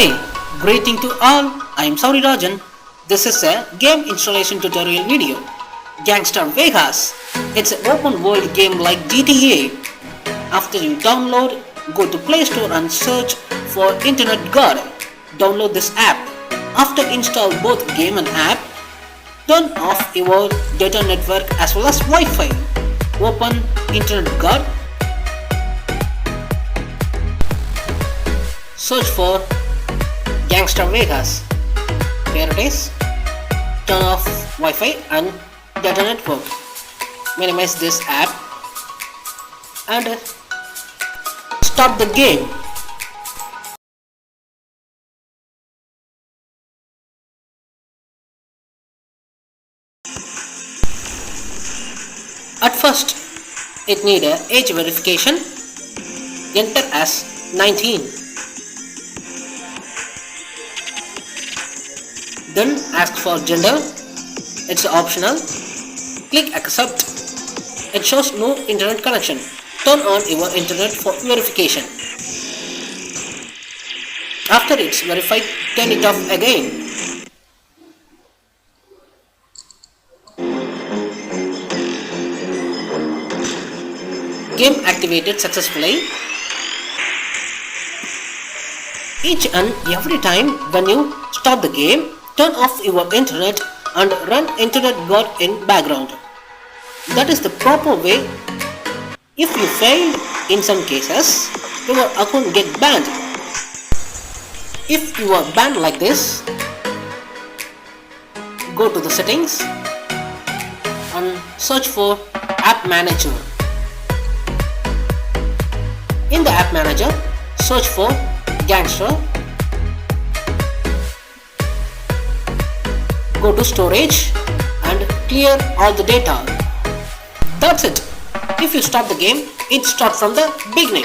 Hi, greeting to all. I am Sowrirajan. This is a game installation tutorial video. Gangster Vegas. It's an open world game like GTA. After you download, go to Play Store and search for Internet Guard. Download this app. After install both game and app, turn off your data network as well as Wi-Fi. Open Internet Guard. Search for Gangster Vegas. Here it is. Turn off Wi-Fi and data network. Minimize this app and start the game. At first, it need a age verification. Enter as 19. Then ask for gender. It's optional. Click accept. It shows no internet connection. Turn on your internet for verification. After it's verified, turn it off again. Game activated successfully. Each and every time when you start the game, turn off your internet and run Internet Guard in background. That is the proper way. If you fail in some cases, your account get banned. If you are banned like this, go to the settings and search for App Manager. In the App Manager, search for Gangster. Go to storage and clear all the data. That's it. If you stop the game, it starts from the beginning.